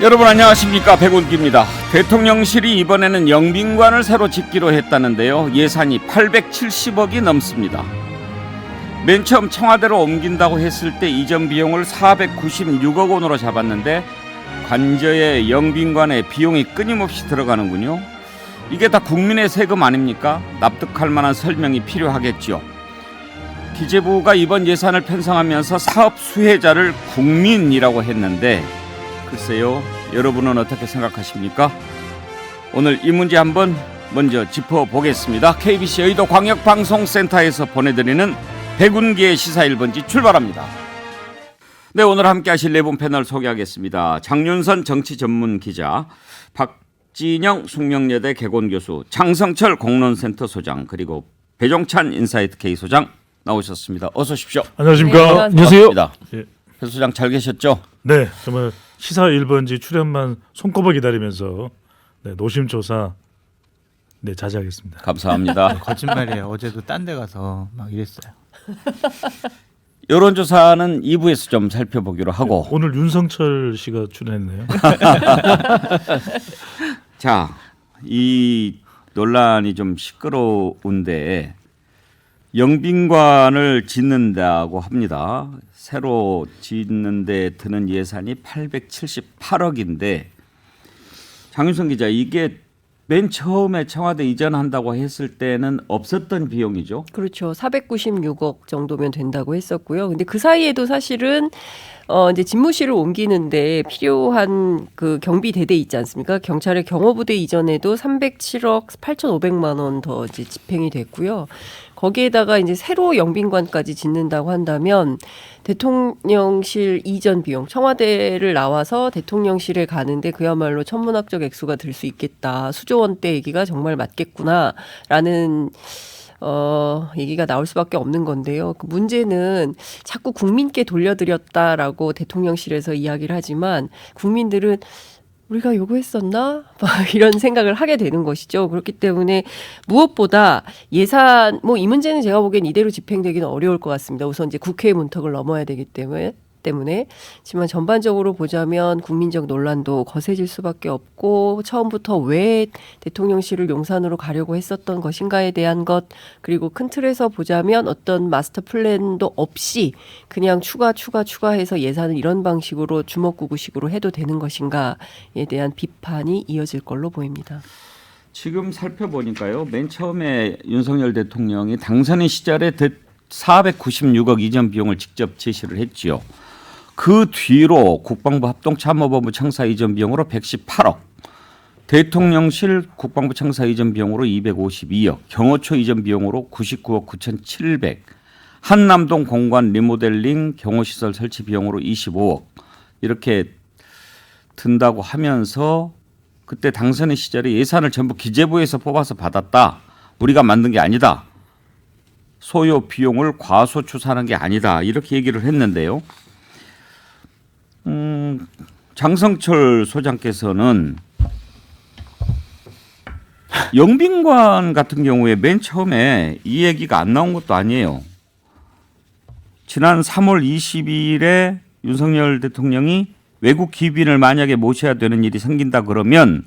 여러분 안녕하십니까, 백운기입니다. 대통령실이 이번에는 영빈관을 새로 짓기로 했다는데요. 예산이 870억이 넘습니다. 맨 처음 청와대로 옮긴다고 했을 때 이전 비용을 496억 원으로 잡았는데 관저의 영빈관에 비용이 끊임없이 들어가는군요. 이게 다 국민의 세금 아닙니까? 납득할 만한 설명이 필요하겠죠. 기재부가 이번 예산을 편성하면서 사업 수혜자를 국민이라고 했는데 글쎄요, 여러분은 어떻게 생각하십니까? 오늘 이 문제 한번 먼저 짚어보겠습니다. KBC 여의도 광역방송센터에서 보내드리는 백운기의 시사 1번지 출발합니다. 네, 오늘 함께 하실 네 분 패널 소개하겠습니다. 장윤선 정치전문기자, 박진영 숙명여대 개곤교수, 장성철 공론센터 소장, 그리고 배종찬 인사이트 K 소장 나오셨습니다. 어서 오십시오. 안녕하십니까. 네, 안녕하세요. 예. 배 소장 잘 계셨죠? 네, 정말 시사 1번지 출연만 손꼽아 기다리면서 노심초사 자제하겠습니다. 감사합니다. 거짓말이에요. 어제도 딴 데 가서 막 이랬어요. 여론조사는 2부에서 좀 살펴보기로 하고 오늘 윤성철 씨가 출연했네요. 자, 이 논란이 좀 시끄러운데 영빈관을 짓는다고 합니다. 새로 짓는데 드는 예산이 878억인데 장윤선 기자, 이게 맨 처음에 청와대 이전한다고 했을 때는 없었던 비용이죠? 그렇죠. 496억 정도면 된다고 했었고요. 근데 그 사이에도 사실은 이제 집무실을 옮기는데 필요한 그 경비 대대 있지 않습니까? 경찰의 경호부대 이전에도 307억 8,500만 원 더 이제 집행이 됐고요. 거기에다가 이제 새로 영빈관까지 짓는다고 한다면 대통령실 이전 비용, 청와대를 나와서 대통령실에 가는데 그야말로 천문학적 액수가 들 수 있겠다. 수조 원대 얘기가 정말 맞겠구나라는 얘기가 나올 수밖에 없는 건데요. 그 문제는 자꾸 국민께 돌려드렸다라고 대통령실에서 이야기를 하지만 국민들은 우리가 요구했었나? 막 이런 생각을 하게 되는 것이죠. 그렇기 때문에 무엇보다 예산, 이 문제는 제가 보기엔 이대로 집행되기는 어려울 것 같습니다. 우선 이제 국회의 문턱을 넘어야 되기 때문에. 하지만 전반적으로 보자면 국민적 논란도 거세질 수밖에 없고 처음부터 왜 대통령실을 용산으로 가려고 했었던 것인가에 대한 것, 그리고 큰 틀에서 보자면 어떤 마스터 플랜도 없이 그냥 추가해서 예산을 이런 방식으로 주먹구구식으로 해도 되는 것인가에 대한 비판이 이어질 걸로 보입니다. 지금 살펴보니까요, 맨 처음에 윤석열 대통령이 당선인 시절에 496억 이전 비용을 직접 제시를 했지요. 그 뒤로 국방부 합동참모본부 청사 이전 비용으로 118억, 대통령실 국방부 청사 이전 비용으로 252억, 경호처 이전 비용으로 99억 9,700, 한남동 공관 리모델링 경호시설 설치 비용으로 25억 이렇게 든다고 하면서 그때 당선인 시절에 예산을 전부 기재부에서 뽑아서 받았다. 우리가 만든 게 아니다. 소요 비용을 과소추산한 게 아니다. 이렇게 얘기를 했는데요. 장성철 소장께서는 영빈관 같은 경우에 맨 처음에 이 얘기가 안 나온 것도 아니에요. 지난 3월 20일에 윤석열 대통령이 외국 기빈을 만약에 모셔야 되는 일이 생긴다 그러면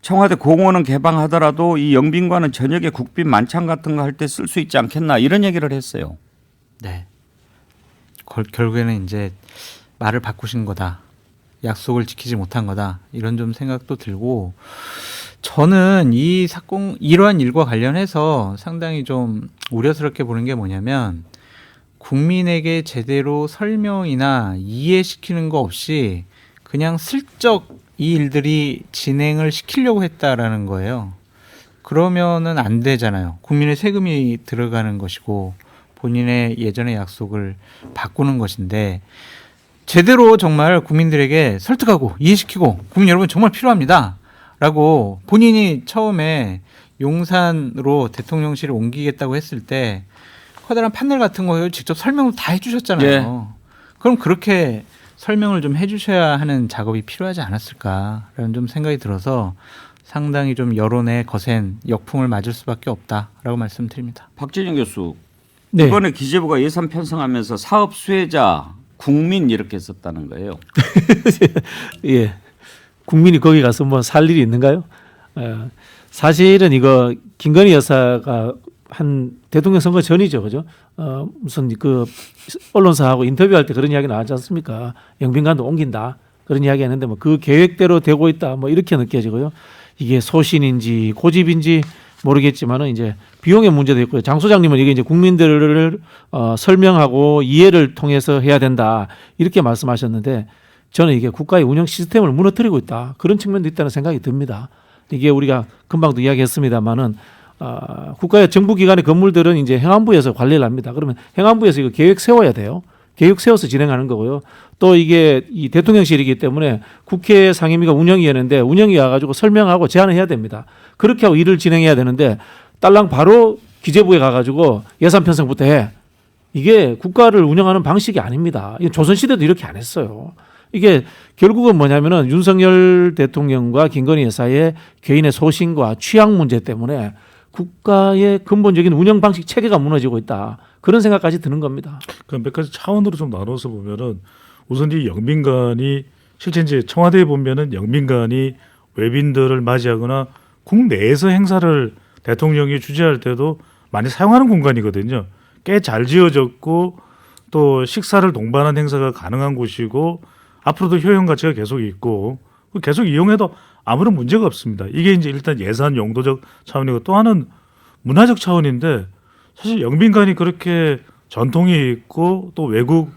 청와대 공원은 개방하더라도 이 영빈관은 저녁에 국빈 만찬 같은 거 할 때 쓸 수 있지 않겠나, 이런 얘기를 했어요. 네. 결국에는 이제 말을 바꾸신 거다. 약속을 지키지 못한 거다. 이런 좀 생각도 들고, 저는 이 사건, 이러한 일과 관련해서 상당히 좀 우려스럽게 보는 게 뭐냐면, 국민에게 제대로 설명이나 이해시키는 거 없이 그냥 슬쩍 이 일들이 진행을 시키려고 했다라는 거예요. 그러면은 안 되잖아요. 국민의 세금이 들어가는 것이고 본인의 예전의 약속을 바꾸는 것인데, 제대로 정말 국민들에게 설득하고 이해시키고 국민 여러분 정말 필요합니다 라고 본인이 처음에 용산으로 대통령실을 옮기겠다고 했을 때 커다란 판넬 같은 거 직접 설명을 다 해주셨잖아요. 네. 그럼 그렇게 설명을 좀 해주셔야 하는 작업이 필요하지 않았을까라는 좀 생각이 들어서 상당히 좀 여론의 거센 역풍을 맞을 수밖에 없다라고 말씀드립니다. 박진영 교수, 네. 이번에 기재부가 예산 편성하면서 사업 수혜자 국민 이렇게 썼다는 거예요. 예. 국민이 거기 가서 뭐 살 일이 있는가요? 사실은 이거 김건희 여사가 한 대통령 선거 전이죠, 그죠? 무슨 그 언론사하고 인터뷰할 때 그런 이야기 나왔지 않습니까? 영빈관도 옮긴다 그런 이야기 했는데 뭐 그 계획대로 되고 있다 뭐 이렇게 느껴지고요. 이게 소신인지 고집인지 모르겠지만은 이제 비용의 문제도 있고요. 장 소장님은 이게 이제 국민들을 설명하고 이해를 통해서 해야 된다 이렇게 말씀하셨는데 저는 이게 국가의 운영 시스템을 무너뜨리고 있다 그런 측면도 있다는 생각이 듭니다. 이게 우리가 금방도 이야기했습니다만은 국가의 정부기관의 건물들은 이제 행안부에서 관리를 합니다. 그러면 행안부에서 이거 계획 세워야 돼요. 계획 세워서 진행하는 거고요. 또 이게 이 대통령실이기 때문에 국회 상임위가 운영위원회인데 운영위 와가지고 설명하고 제안을 해야 됩니다. 그렇게 하고 일을 진행해야 되는데 딸랑 바로 기재부에 가가지고 예산 편성부터 해. 이게 국가를 운영하는 방식이 아닙니다. 이게 조선시대도 이렇게 안 했어요. 이게 결국은 뭐냐면은 윤석열 대통령과 김건희 여사의 개인의 소신과 취향 문제 때문에 국가의 근본적인 운영 방식 체계가 무너지고 있다. 그런 생각까지 드는 겁니다. 그몇 가지 차원으로 좀 나눠서 보면은 우선 이 영빈관이 실제 이제 청와대에 보면은 영빈관이 외빈들을 맞이하거나 국내에서 행사를 대통령이 주재할 때도 많이 사용하는 공간이거든요. 꽤 잘 지어졌고 또 식사를 동반한 행사가 가능한 곳이고 앞으로도 효용 가치가 계속 있고 계속 이용해도 아무런 문제가 없습니다. 이게 이제 일단 예산 용도적 차원이고 또 하나는 문화적 차원인데 사실 영빈관이 그렇게 전통이 있고 또 외국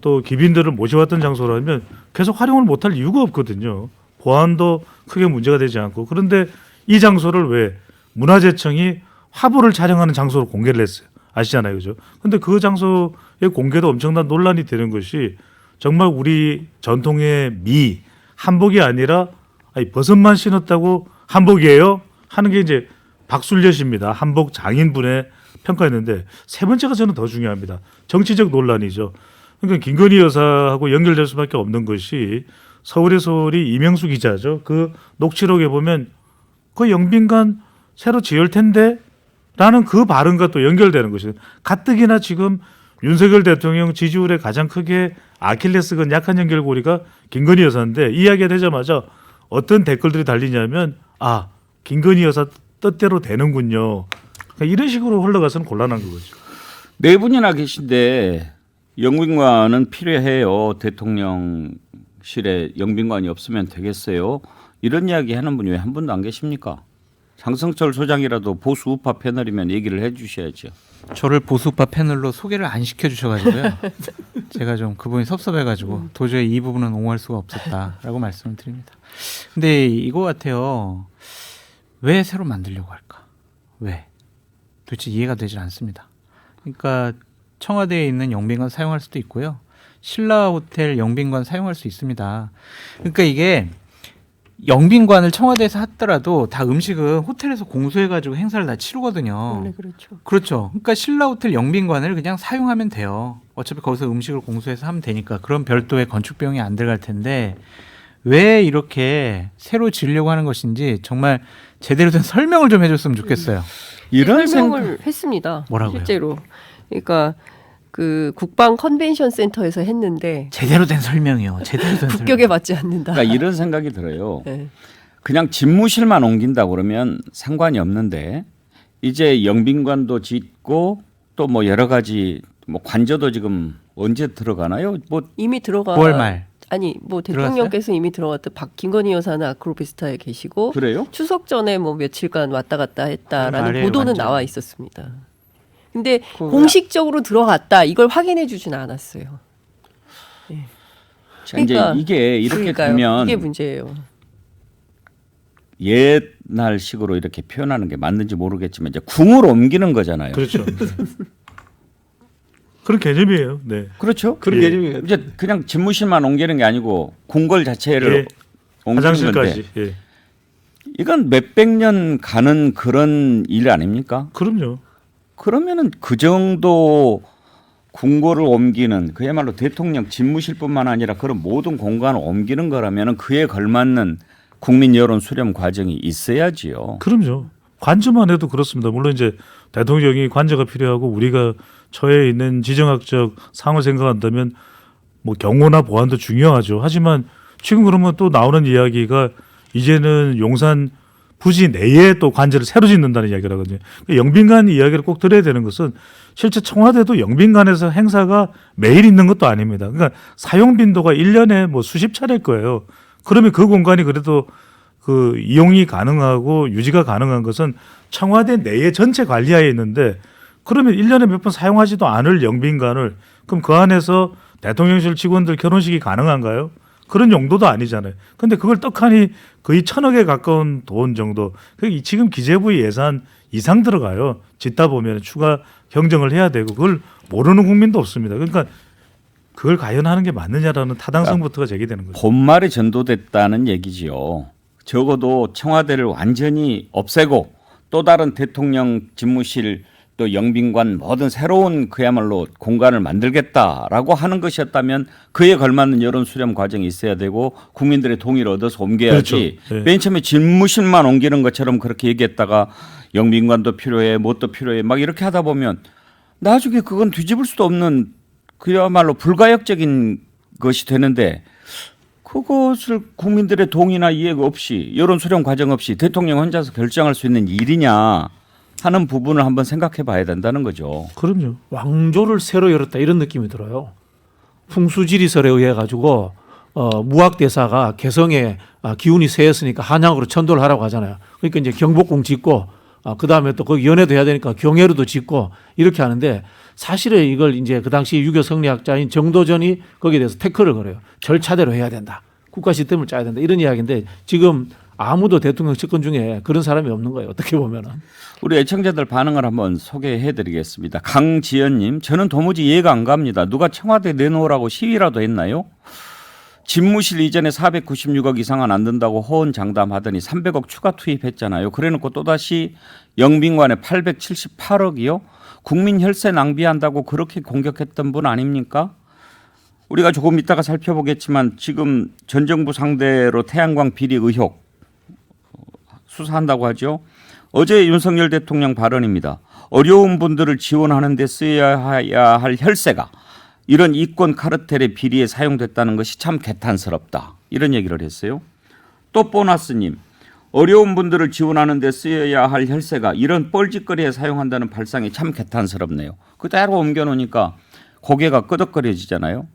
또 기빈들을 모셔왔던 장소라면 계속 활용을 못할 이유가 없거든요. 보안도 크게 문제가 되지 않고 그런데 이 장소를 왜 문화재청이 화보를 촬영하는 장소로 공개를 했어요. 아시잖아요, 그죠? 근데 그 장소의 공개도 엄청난 논란이 되는 것이 정말 우리 전통의 미 한복이 아니라 아니, 버섯만 신었다고 한복이에요? 하는 게 이제 박술려 씨입니다. 한복 장인분의 평가였는데 세 번째가 저는 더 중요합니다. 정치적 논란이죠. 그러니까 김건희 여사하고 연결될 수밖에 없는 것이 서울의 소리 이명수 기자죠. 그 녹취록에 보면 그 영빈관 새로 지을 텐데 라는 그 발언과 또 연결되는 것이죠. 가뜩이나 지금 윤석열 대통령 지지율에 가장 크게 아킬레스건 약한 연결고리가 김건희 여사인데 이야기가 되자마자 어떤 댓글들이 달리냐면 아 김건희 여사 뜻대로 되는군요. 그러니까 이런 식으로 흘러가서는 곤란한 거죠. 네 분이나 계신데 영빈관은 필요해요. 대통령실에 영빈관이 없으면 되겠어요. 이런 이야기 하는 분이 왜 한 분도 안 계십니까? 장성철 소장이라도 보수 우파 패널이면 얘기를 해 주셔야죠. 저를 보수파 패널로 소개를 안 시켜주셔가지고요. 제가 좀 그분이 섭섭해가지고 도저히 이 부분은 옹호할 수가 없었다라고 말씀을 드립니다. 근데 이거 같아요. 왜 새로 만들려고 할까? 왜? 도대체 이해가 되질 않습니다. 그러니까 청와대에 있는 영빈관 사용할 수도 있고요. 신라 호텔 영빈관 사용할 수 있습니다. 그러니까 이게 영빈관을 청와대에서 하더라도 다 음식은 호텔에서 공수해가지고 행사를 다 치르거든요. 네, 그렇죠. 그렇죠. 그러니까 신라 호텔 영빈관을 그냥 사용하면 돼요. 어차피 거기서 음식을 공수해서 하면 되니까 그런 별도의 건축 비용이 안 들어갈 텐데 왜 이렇게 새로 지으려고 하는 것인지 정말 제대로 된 설명을 좀 해줬으면 좋겠어요. 이런 설명을 했습니다. 뭐라고요? 실제로. 그러니까 그 국방 컨벤션 센터에서 했는데 제대로 된 설명이요. 제대로 된 국격에 맞지 않는다. 그러니까 이런 생각이 들어요. 네. 그냥 집무실만 옮긴다 그러면 상관이 없는데 이제 영빈관도 짓고 또 뭐 여러 가지 뭐 관저도 지금 언제 들어가나요? 뭐 이미 들어가. 9월 말. 아니 뭐 대통령께서 이미 들어갔다. 김건희 여사는 아크로비스타에 계시고 그래요? 추석 전에 뭐 며칠간 왔다 갔다 했다라는 말에 보도는 완전. 나와 있었습니다. 근데 공식적으로 들어갔다 이걸 확인해 주진 않았어요. 자, 이제 그러니까, 이게 이렇게 그러니까요. 되면 이게 문제예요. 옛날식으로 이렇게 표현하는 게 맞는지 모르겠지만 이제 궁으로 옮기는 거잖아요. 그렇죠. 그런 개념이에요. 네. 그렇죠? 그런 예. 개념이에요. 이제 그냥 집무실만 옮기는 게 아니고 궁궐 자체를 예. 옮기는 화장실까지. 건데 예. 이건 몇백 년 가는 그런 일 아닙니까? 그럼요. 그러면은 그 정도 궁궐을 옮기는 그야말로 대통령 집무실뿐만 아니라 그런 모든 공간을 옮기는 거라면은 그에 걸맞는 국민 여론 수렴 과정이 있어야지요. 그럼요. 관저만 해도 그렇습니다. 물론 이제 대통령이 관저가 필요하고 우리가 처해 있는 지정학적 상을 생각한다면 뭐 경호나 보안도 중요하죠. 하지만 지금 그러면 또 나오는 이야기가 이제는 용산 부지 내에 또 관제를 새로 짓는다는 이야기를 하거든요. 영빈관 이야기를 꼭 들어야 되는 것은 실제 청와대도 영빈관에서 행사가 매일 있는 것도 아닙니다. 그러니까 사용 빈도가 1년에 뭐 수십 차례일 거예요. 그러면 그 공간이 그래도 그 이용이 가능하고 유지가 가능한 것은 청와대 내에 전체 관리하에 있는데 그러면 1년에 몇 번 사용하지도 않을 영빈관을 그럼 그 안에서 대통령실 직원들 결혼식이 가능한가요? 그런 용도도 아니잖아요. 근데 그걸 떡하니 거의 1,000억에 가까운 돈 정도. 지금 기재부의 예산 이상 들어가요. 짓다 보면 추가 경정을 해야 되고 그걸 모르는 국민도 없습니다. 그러니까 그걸 과연 하는 게 맞느냐라는 타당성부터가 제기되는 거죠. 본말이 전도됐다는 얘기지요. 적어도 청와대를 완전히 없애고 또 다른 대통령 집무실 또 영빈관 뭐든 새로운 그야말로 공간을 만들겠다라고 하는 것이었다면 그에 걸맞는 여론 수렴 과정이 있어야 되고 국민들의 동의를 얻어서 옮겨야지. 그렇죠. 네. 맨 처음에 집무실만 옮기는 것처럼 그렇게 얘기했다가 영빈관도 필요해 뭣도 필요해 막 이렇게 하다 보면 나중에 그건 뒤집을 수도 없는 그야말로 불가역적인 것이 되는데 그것을 국민들의 동의나 이해가 없이 여론 수렴 과정 없이 대통령 혼자서 결정할 수 있는 일이냐 하는 부분을 한번 생각해 봐야 된다는 거죠. 그럼요. 왕조를 새로 열었다 이런 느낌이 들어요. 풍수지리설에 의해 가지고 무학 대사가 개성에 기운이 세였으니까 한양으로 천도를 하라고 하잖아요. 그러니까 이제 경복궁 짓고 그 다음에 또 거기 연회도 해야 되니까 경회로도 짓고 이렇게 하는데 사실은 이걸 이제 그 당시 유교 성리학자인 정도전이 거기에 대해서 태클을 걸어요. 절차대로 해야 된다. 국가 시스템을 짜야 된다. 이런 이야기인데 지금 아무도 대통령 측근 중에 그런 사람이 없는 거예요. 어떻게 보면은. 우리 애청자들 반응을 한번 소개해 드리겠습니다. 강지연님, 저는 도무지 이해가 안 갑니다. 누가 청와대 내놓으라고 시위라도 했나요? 집무실 이전에 496억 이상은 안 든다고 호언장담하더니 300억 추가 투입했잖아요. 그래놓고 또다시 영빈관에 878억이요? 국민 혈세 낭비한다고 그렇게 공격했던 분 아닙니까? 우리가 조금 이따가 살펴보겠지만 지금 전 정부 상대로 태양광 비리 의혹 수사한다고 하죠. 어제 윤석열 대통령 발언입니다. 어려운 분들을 지원하는 데 쓰여야 할 혈세가 이런 이권 카르텔의 비리에 사용됐다는 것이 참 개탄스럽다. 이런 얘기를 했어요. 또 보너스님, 어려운 분들을 지원하는 데 쓰여야 할 혈세가 이런 뻘짓거리에 사용한다는 발상이 참 개탄스럽네요. 그대로 옮겨놓으니까 고개가 끄덕거려지잖아요.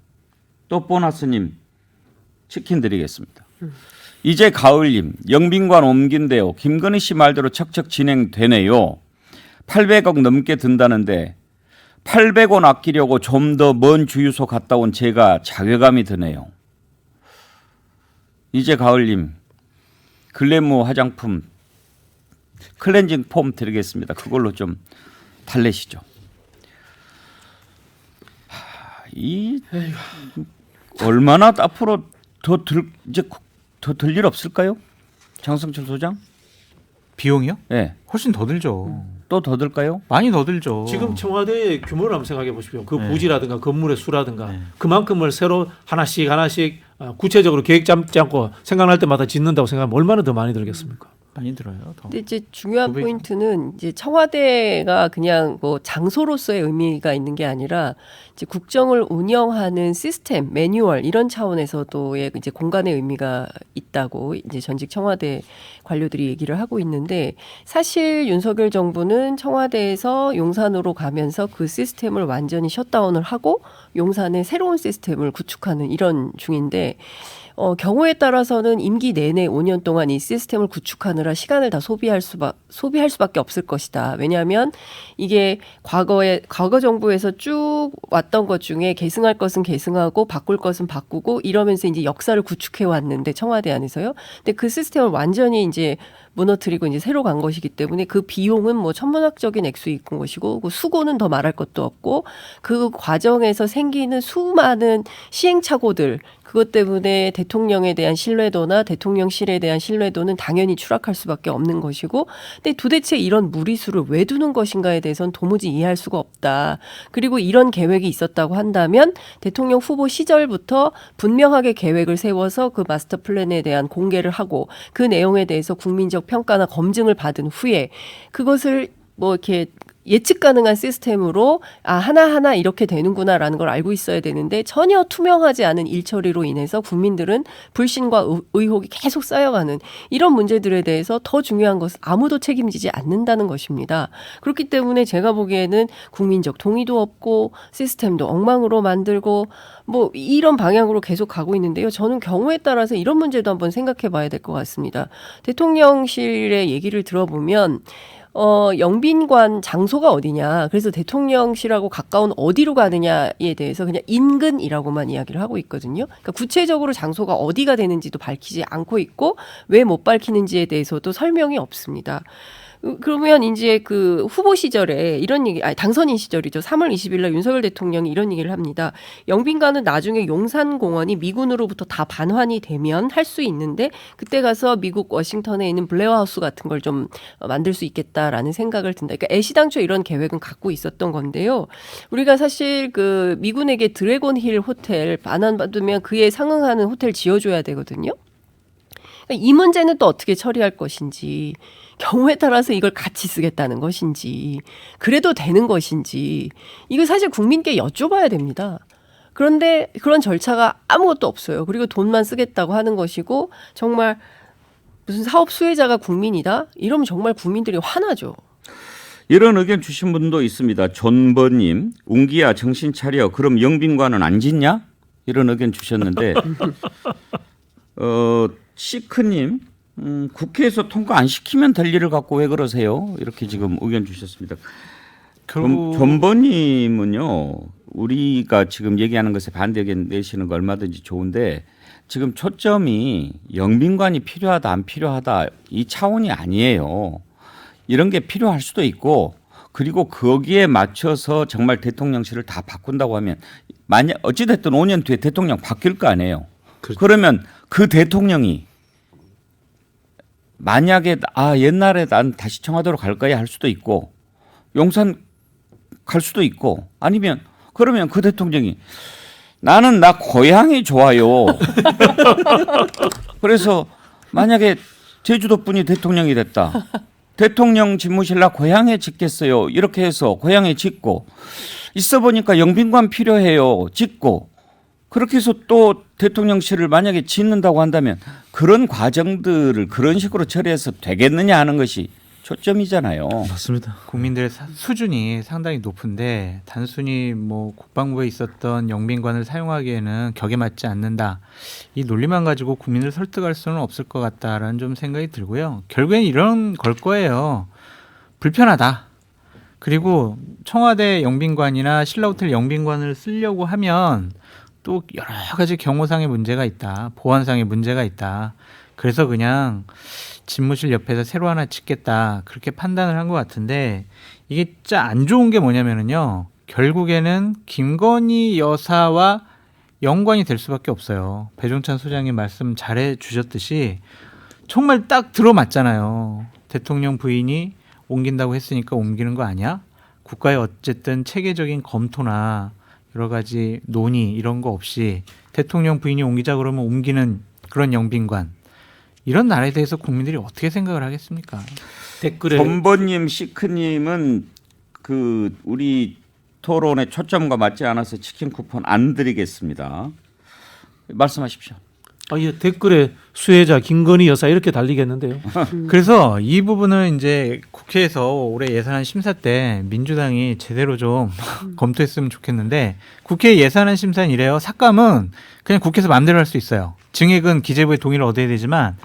또 보너스님, 치킨 드리겠습니다. 이제 가을님, 영빈관 옮긴대요. 김건희 씨 말대로 척척 진행되네요. 800억 넘게 든다는데 800원 아끼려고 좀 더 먼 주유소 갔다 온 제가 자괴감이 드네요. 이제 가을님, 글래모 화장품 클렌징 폼 드리겠습니다. 그걸로 좀 달래시죠. 이 얼마나 앞으로 더 들 일 없을까요? 장성철 소장? 비용이요? 네. 훨씬 더 들죠. 또 더 들까요? 많이 더 들죠. 지금 청와대의 규모를 한번 생각해 보십시오. 그 네. 부지라든가 건물의 수라든가 네. 그만큼을 새로 하나씩 구체적으로 계획 잡지 않고 생각날 때마다 짓는다고 생각하면 얼마나 더 많이 들겠습니까? 많이 들어요. 더. 근데 이제 중요한 900. 포인트는 이제 청와대가 그냥 뭐 장소로서의 의미가 있는 게 아니라 이제 국정을 운영하는 시스템, 매뉴얼 이런 차원에서도의 이제 공간의 의미가 있다고 이제 전직 청와대 관료들이 얘기를 하고 있는데 사실 윤석열 정부는 청와대에서 용산으로 가면서 그 시스템을 완전히 셧다운을 하고 용산에 새로운 시스템을 구축하는 이런 중인데 경우에 따라서는 임기 내내 5년 동안 이 시스템을 구축하느라 시간을 다 소비할 수밖에 없을 것이다. 왜냐하면 이게 과거 정부에서 쭉 왔던 것 중에 계승할 것은 계승하고 바꿀 것은 바꾸고 이러면서 이제 역사를 구축해 왔는데 청와대 안에서요. 근데 그 시스템을 완전히 이제 무너뜨리고 이제 새로 간 것이기 때문에 그 비용은 뭐 천문학적인 액수인 것이고 그 수고는 더 말할 것도 없고 그 과정에서 생기는 수많은 시행착오들 그것 때문에 대통령에 대한 신뢰도나 대통령실에 대한 신뢰도는 당연히 추락할 수밖에 없는 것이고 근데 도대체 이런 무리수를 왜 두는 것인가에 대해서는 도무지 이해할 수가 없다. 그리고 이런 계획이 있었다고 한다면 대통령 후보 시절부터 분명하게 계획을 세워서 그 마스터 플랜에 대한 공개를 하고 그 내용에 대해서 국민적 평가나 검증을 받은 후에 그것을 뭐 이렇게 예측 가능한 시스템으로 하나하나 이렇게 되는구나라는 걸 알고 있어야 되는데 전혀 투명하지 않은 일처리로 인해서 국민들은 불신과 의혹이 계속 쌓여가는 이런 문제들에 대해서 더 중요한 것은 아무도 책임지지 않는다는 것입니다. 그렇기 때문에 제가 보기에는 국민적 동의도 없고 시스템도 엉망으로 만들고 뭐 이런 방향으로 계속 가고 있는데요. 저는 경우에 따라서 이런 문제도 한번 생각해 봐야 될 것 같습니다. 대통령실의 얘기를 들어보면 영빈관 장소가 어디냐. 그래서 대통령실하고 가까운 어디로 가느냐에 대해서 그냥 인근이라고만 이야기를 하고 있거든요. 그러니까 구체적으로 장소가 어디가 되는지도 밝히지 않고 있고 왜 못 밝히는지에 대해서도 설명이 없습니다. 그러면 이제 그 후보 시절에 이런 얘기, 당선인 시절이죠. 3월 20일 날 윤석열 대통령이 이런 얘기를 합니다. 영빈관은 나중에 용산공원이 미군으로부터 다 반환이 되면 할 수 있는데 그때 가서 미국 워싱턴에 있는 블레어하우스 같은 걸 좀 만들 수 있겠다라는 생각을 든다. 그러니까 애시당초 이런 계획은 갖고 있었던 건데요. 우리가 사실 그 미군에게 드래곤힐 호텔 반환받으면 그에 상응하는 호텔 지어줘야 되거든요. 그러니까 이 문제는 또 어떻게 처리할 것인지, 경우에 따라서 이걸 같이 쓰겠다는 것인지, 그래도 되는 것인지, 이거 사실 국민께 여쭤봐야 됩니다. 그런데 그런 절차가 아무것도 없어요. 그리고 돈만 쓰겠다고 하는 것이고, 정말 무슨 사업 수혜자가 국민이다? 이러면 정말 국민들이 화나죠. 이런 의견 주신 분도 있습니다. 존버님, 웅기야 정신 차려. 그럼 영빈관은 안 짓냐? 이런 의견 주셨는데 시크님, 국회에서 통과 안 시키면 될 일을 갖고 왜 그러세요? 이렇게 지금 의견 주셨습니다. 결국 존버님은요, 우리가 지금 얘기하는 것에 반대 의견 내시는 거 얼마든지 좋은데 지금 초점이 영빈관이 필요하다 안 필요하다 이 차원이 아니에요. 이런 게 필요할 수도 있고, 그리고 거기에 맞춰서 정말 대통령실을 다 바꾼다고 하면 만약 어찌됐든 5년 뒤에 대통령 바뀔 거 아니에요. 그렇죠. 그러면 그 대통령이 만약에 옛날에 난 다시 청와대로 갈 거야 할 수도 있고, 용산 갈 수도 있고, 아니면 그러면 그 대통령이 나는 나 고향이 좋아요. 그래서 만약에 제주도 분이 대통령이 됐다. 대통령 집무실 나 고향에 짓겠어요. 이렇게 해서 고향에 짓고, 있어 보니까 영빈관 필요해요. 짓고, 그렇게 해서 또 대통령실을 만약에 짓는다고 한다면 그런 과정들을 그런 식으로 처리해서 되겠느냐 하는 것이 초점이잖아요. 맞습니다. 국민들의 수준이 상당히 높은데 단순히 뭐 국방부에 있었던 영빈관을 사용하기에는 격에 맞지 않는다. 이 논리만 가지고 국민을 설득할 수는 없을 것 같다라는 좀 생각이 들고요. 결국엔 이런 걸 거예요. 불편하다. 그리고 청와대 영빈관이나 신라호텔 영빈관을 쓰려고 하면 또 여러 가지 경호상의 문제가 있다. 보안상의 문제가 있다. 그래서 그냥 집무실 옆에서 새로 하나 짓겠다. 그렇게 판단을 한 것 같은데 이게 진짜 안 좋은 게 뭐냐면요. 결국에는 김건희 여사와 연관이 될 수밖에 없어요. 배종찬 소장님 말씀 잘해 주셨듯이 정말 딱 들어맞잖아요. 대통령 부인이 옮긴다고 했으니까 옮기는 거 아니야? 국가의 어쨌든 체계적인 검토나 여러 가지 논의 이런 거 없이 대통령 부인이 옮기자 그러면 옮기는 그런 영빈관. 이런 나라에 대해서 국민들이 어떻게 생각을 하겠습니까? 댓글에 존버님, 시크님은 그 우리 토론의 초점과 맞지 않아서 치킨 쿠폰 안 드리겠습니다. 말씀하십시오. 댓글에 수혜자 김건희 여사 이렇게 달리겠는데요. 그래서 이 부분은 이제 국회에서 올해 예산안 심사 때 민주당이 제대로 좀 검토했으면 좋겠는데 국회 예산안 심사는 이래요. 삭감은 그냥 국회에서 마음대로 할 수 있어요. 증액은 기재부의 동의를 얻어야 되지만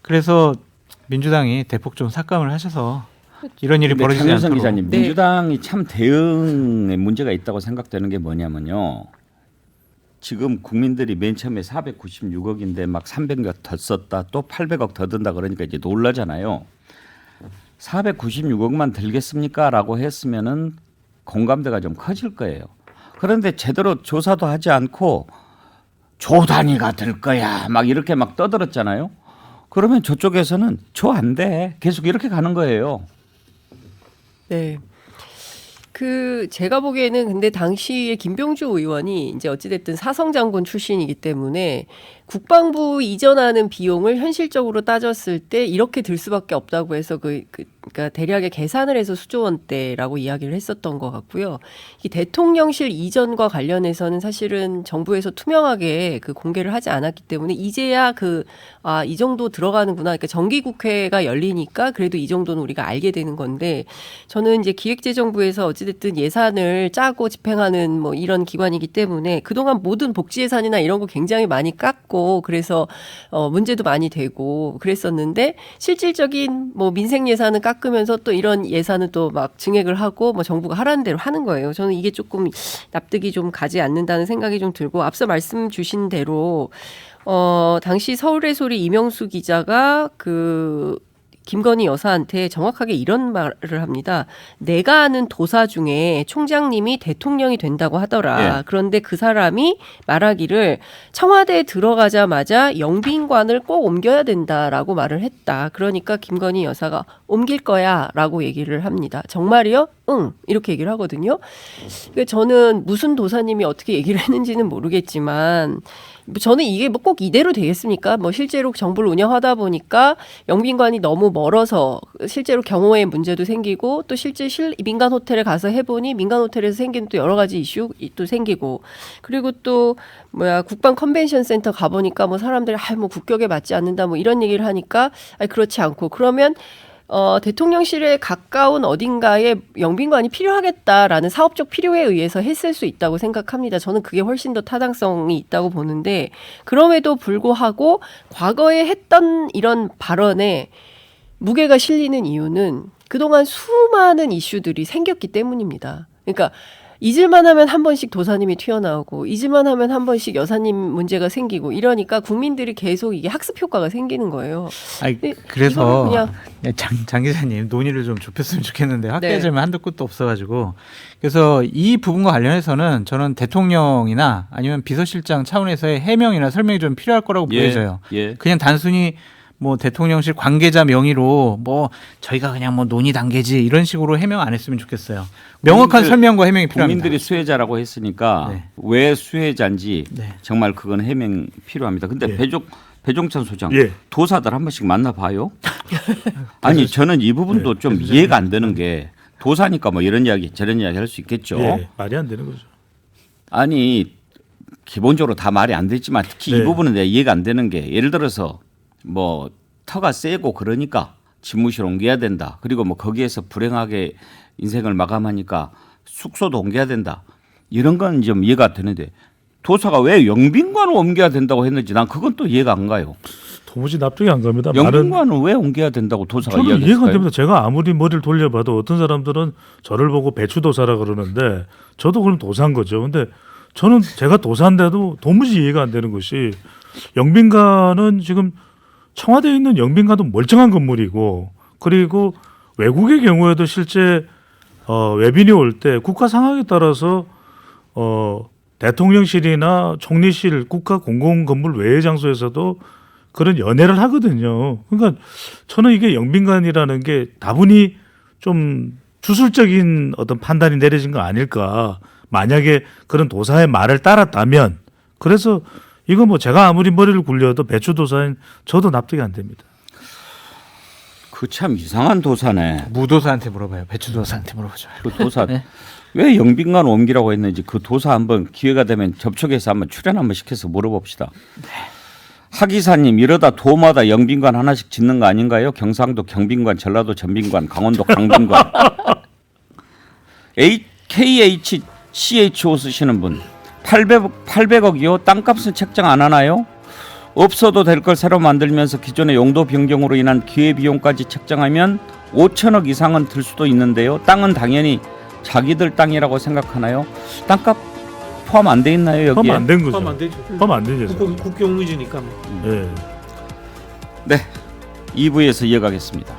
그래서 민주당이 대폭 좀 삭감을 하셔서 이런 일이 벌어지지 장윤선 않도록. 기자님, 네. 민주당이 참 대응에 문제가 있다고 생각되는 게 뭐냐면요. 지금 국민들이 맨 처음에 496억인데 막 300억 더 썼다, 또 800억 더 든다 그러니까 이제 놀라잖아요. 496억만 들겠습니까? 라고 했으면은 공감대가 좀 커질 거예요. 그런데 제대로 조사도 하지 않고 조 단위가 들 거야 막 이렇게 막 떠들었잖아요. 그러면 저쪽에서는 조 안 돼. 계속 이렇게 가는 거예요. 네. 제가 보기에는 근데 당시에 김병주 의원이 이제 어찌됐든 사성장군 출신이기 때문에 국방부 이전하는 비용을 현실적으로 따졌을 때 이렇게 들 수밖에 없다고 해서 그러니까 대략의 계산을 해서 수조 원대라고 이야기를 했었던 것 같고요. 이 대통령실 이전과 관련해서는 사실은 정부에서 투명하게 그 공개를 하지 않았기 때문에 이제야 이 정도 들어가는구나. 그러니까 정기국회가 열리니까 그래도 이 정도는 우리가 알게 되는 건데, 저는 이제 기획재정부에서 어찌됐든 예산을 짜고 집행하는 뭐 이런 기관이기 때문에 그동안 모든 복지 예산이나 이런 거 굉장히 많이 깎고 그래서 문제도 많이 되고 그랬었는데, 실질적인 뭐 민생 예산은 깎으면서 또 이런 예산은 또 막 증액을 하고 뭐 정부가 하라는 대로 하는 거예요. 저는 이게 조금 납득이 좀 가지 않는다는 생각이 좀 들고, 앞서 말씀 주신 대로 당시 서울의 소리 이명수 기자가 김건희 여사한테 정확하게 이런 말을 합니다. 내가 아는 도사 중에 총장님이 대통령이 된다고 하더라. 예. 그런데 그 사람이 말하기를 청와대에 들어가자마자 영빈관을 꼭 옮겨야 된다라고 말을 했다. 그러니까 김건희 여사가 옮길 거야 라고 얘기를 합니다. 정말이요? 응. 이렇게 얘기를 하거든요. 그러니까 저는 무슨 도사님이 어떻게 얘기를 했는지는 모르겠지만, 저는 이게 뭐 꼭 이대로 되겠습니까? 뭐 실제로 정부를 운영하다 보니까 영빈관이 너무 멀어서 실제로 경호에 문제도 생기고, 또 실제 민간 호텔에 가서 해보니 민간 호텔에서 생긴 또 여러 가지 이슈 또 생기고, 그리고 또 국방 컨벤션 센터 가보니까 뭐 사람들이 뭐 국격에 맞지 않는다 뭐 이런 얘기를 하니까 그렇지 않고, 그러면 대통령실에 가까운 어딘가에 영빈관이 필요하겠다라는 사업적 필요에 의해서 했을 수 있다고 생각합니다. 저는 그게 훨씬 더 타당성이 있다고 보는데, 그럼에도 불구하고 과거에 했던 이런 발언에 무게가 실리는 이유는 그동안 수많은 이슈들이 생겼기 때문입니다. 그러니까 잊을만 하면 한 번씩 도사님이 튀어나오고, 잊을만 하면 한 번씩 여사님 문제가 생기고, 이러니까 국민들이 계속 이게 학습 효과가 생기는 거예요. 그래서 그냥 장 기자님 논의를 좀 좁혔으면 좋겠는데 확대하자면 네. 한도 끝도 없어가지고, 그래서 이 부분과 관련해서는 저는 대통령이나 아니면 비서실장 차원에서의 해명이나 설명이 좀 필요할 거라고 보여져요. 예. 그냥 단순히 뭐 대통령실 관계자 명의로 뭐 저희가 그냥 뭐 논의 단계지 이런 식으로 해명 안 했으면 좋겠어요. 명확한 설명과 해명이 필요합니다. 국민들이 수혜자라고 했으니까 네. 왜 수혜자인지 네. 정말 그건 해명 필요합니다. 근데 예. 배종찬 소장, 예. 도사들 한 번씩 만나봐요. 아니 저는 이 부분도 좀 이해가 안 되는 게, 도사니까 뭐 이런 이야기 저런 이야기 할 수 있겠죠. 예, 말이 안 되는 거죠. 아니 기본적으로 다 말이 안 되지만 특히 이 네. 부분은 내가 이해가 안 되는 게, 예를 들어서 뭐 터가 세고 그러니까 집무실 옮겨야 된다. 그리고 뭐 거기에서 불행하게 인생을 마감하니까 숙소도 옮겨야 된다. 이런 건 좀 이해가 되는데, 도사가 왜 영빈관을 옮겨야 된다고 했는지 난 그건 또 이해가 안 가요. 도무지 납득이 안 갑니다. 영빈관을 왜 옮겨야 된다고 도사가 저는 이야기했을까요? 이해가 안 됩니다. 제가 아무리 머리를 돌려봐도 어떤 사람들은 저를 보고 배추도사라 그러는데, 저도 그럼 도사인 거죠. 근데 저는 제가 도사인데도 도무지 이해가 안 되는 것이, 영빈관은 지금 청와대에 있는 영빈관도 멀쩡한 건물이고, 그리고 외국의 경우에도 실제 외빈이 올 때 국가 상황에 따라서 대통령실이나 총리실, 국가 공공 건물 외의 장소에서도 그런 연회를 하거든요. 그러니까 저는 이게 영빈관이라는 게 다분히 좀 주술적인 어떤 판단이 내려진 거 아닐까. 만약에 그런 도사의 말을 따랐다면. 그래서 이거 뭐 제가 아무리 머리를 굴려도 배추도사인 저도 납득이 안 됩니다. 그 참 이상한 도사네. 무도사한테 물어봐요. 배추도사한테 물어보죠. 그 도사 네. 왜 영빈관 옮기라고 했는지 그 도사 한번 기회가 되면 접촉해서 한번 출연 한번 시켜서 물어봅시다. 하기사님, 이러다 도마다 영빈관 하나씩 짓는 거 아닌가요? 경상도 경빈관, 전라도 전빈관, 강원도 강빈관. KHCHO 쓰시는 분, 800억이요? 땅값은 책정 안 하나요? 없어도 될 걸 새로 만들면서 기존의 용도 변경으로 인한 기회비용까지 책정하면 5천억 이상은 들 수도 있는데요. 땅은 당연히 자기들 땅이라고 생각하나요? 땅값 포함 안 돼 있나요, 여기에? 포함 안 된 거죠. 포함 안 되죠. 포함 안 되죠. 국경 위주니까. 예. 네, 2부에서 이어가겠습니다.